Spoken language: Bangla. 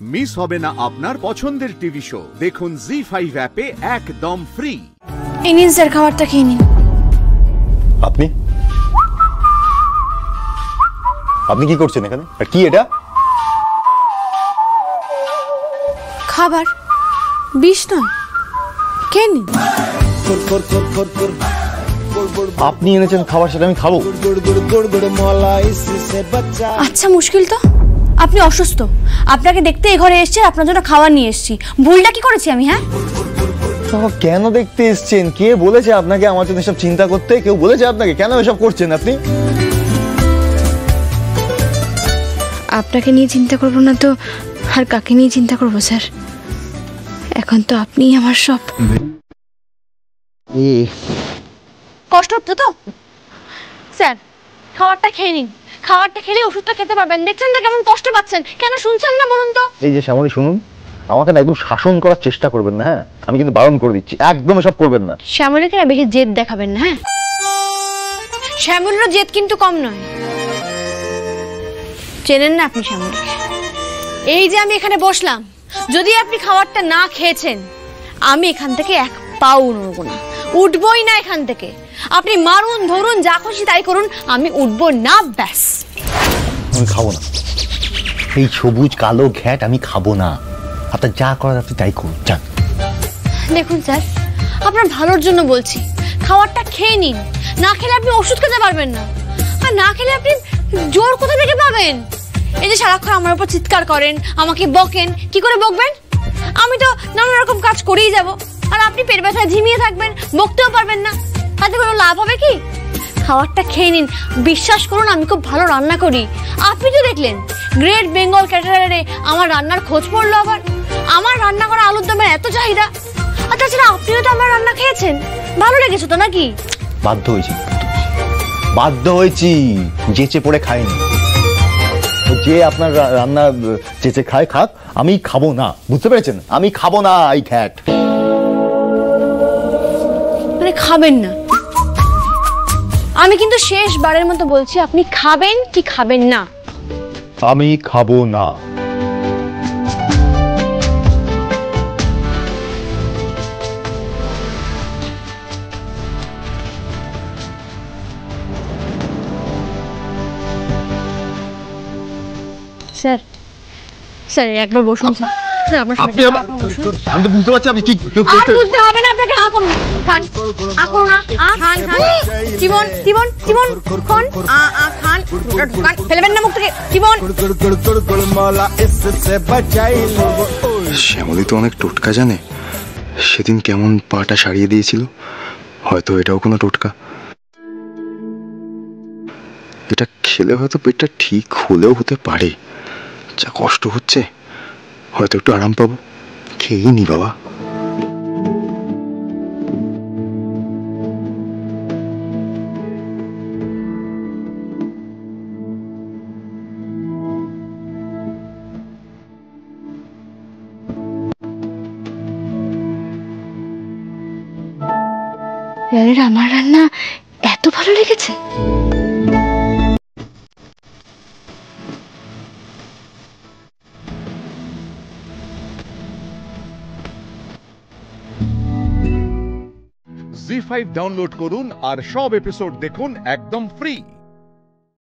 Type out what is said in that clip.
মিস হবে না আপনার পছন্দের টিভি শো। দেখুন জি5 অ্যাপে একদম ফ্রি। এই নিন স্যার, খাবারটা খেয়ে নিন। আপনি আপনি কি করছেন এখানে? আর কি এটা? খাবার, বিষ নয়, খেয়ে নিন। আপনি এনেছেন খাবার, সেটা আমি খাবো? আচ্ছা, মুশকিল তো। আপনি অসুস্থ, আপনাকে দেখতে এই ঘরে এসেছি, আপনার জন্য খাবার নিয়ে এসেছি। ভুলটা কি করেছি আমি? হ্যাঁ, কেন দেখতে এসছেন? কে বলেছে আপনাকে আমার জন্য এসব চিন্তা করতে? কেউ বলেছে আপনাকে? কেন এসব করছেন আপনি? আপনাকে নিয়ে চিন্তা করবো না তো আর কাকে নিয়ে চিন্তা করবো স্যার? এখন তো আপনিই আমার সব। কষ্ট হচ্ছে তো স্যার? খাবারটা খেয়ে নিন। খাবারটা খেলে ওষুধটা খেতে পারবেন। দেখছেন না কেমন কষ্ট পাচ্ছেন? কেন শুনছেন না বলুন তো? এই যে শ্যামলী, শুনুন, আমাকে না একদম শাসন করার চেষ্টা করবেন না। হ্যাঁ, আমি কিন্তু বারণ করে দিচ্ছি, একদম এসব করবেন না। শ্যামলীকে না বেশি জেদ দেখাবেন না। হ্যাঁ, শ্যামলীর জেদ কিন্তু কম নয়। চেনেন না আপনি শ্যামলীকে? এই যে আমি এখানে বসলাম, যদি আপনি খাবারটা না খেয়েছেন, আমি এখান থেকে এক পাও নড়বো না, উঠবই না এখান থেকে। আপনি মারুন, ধরুন, যা খুশি তাই করুন, আমি উঠবো না, ব্যাস। আমি খাবো না এই সবুজ কালো ঘ্যাট, আমি খাবো না। আপনার যা করার আপনি তাই করুন, যান। দেখুন স্যার, আপনার ভালোর জন্য বলছি, খাবারটা খেয়ে নিন। না খেলে আপনি ওষুধ খেতে পারবেন না, আর না খেলে আপনি জোর কোথা থেকে পাবেন? এই যে সারাক্ষণ আমার উপর চিৎকার করেন, আমাকে বকেন, কি করে বকবেন? আমি তো নানা রকম কাজ করেই যাব, আর আপনি পেট ব্যথায় ঝিমিয়ে থাকবেন, বকতেও পারবেন না। তাতে কোনো লাভ হবে কি? খাবারটা খেয়ে নিন। বিশ্বাস করুন, আমি খুব ভালো রান্না করি। আপনি তো দেখলেন, গ্রেট বেঙ্গল ক্যাটারারে আমার রান্নার খোঁজ পড়লো। আবার আমার রান্না করা আলুর দমের এত চাহিদা। আর তাছাড়া আপনিও তো আমার রান্না খেয়েছেন, ভালো লেগেছে তো নাকি? বাধ্য হয়েছি, যেচে পড়ে খাইনি। যে আপনার রান্না চেচে খায় খাক, আমি খাবো না, বুঝতে পেরেছেন? আমি খাবো না এই ঘ্যাট। মানে খাবেন না? আমি কিন্তু শেষবারের মতো বলছি, আপনি খাবেন কি খাবেন না? আমি খাবো না। স্যার, স্যার একবার বসুন স্যার। আমি তো বুঝতে পারছি আপনি কি বুঝতে হবে না আপনাকে। খান, খান, জীবন, জীবন, জীবন, খান, খান, ফেলবেন না মুখ থেকে। জীবন, শ্যামলী তো অনেক টোটকা জানে। সেদিন কেমন পাটা সারিয়ে দিয়েছিল, হয়তো এটাও কোনো টোটকা। এটা খেলে হয়তো পেটটা ঠিক হলেও হতে পারে। যা কষ্ট হচ্ছে, হয়তো একটু আরাম পাবো। খেয়েই নি বাবা। আমার রান্না এত ভালো লেগেছে? জি5 ডাউনলোড করুন আর সব এপিসোড দেখুন একদম ফ্রি।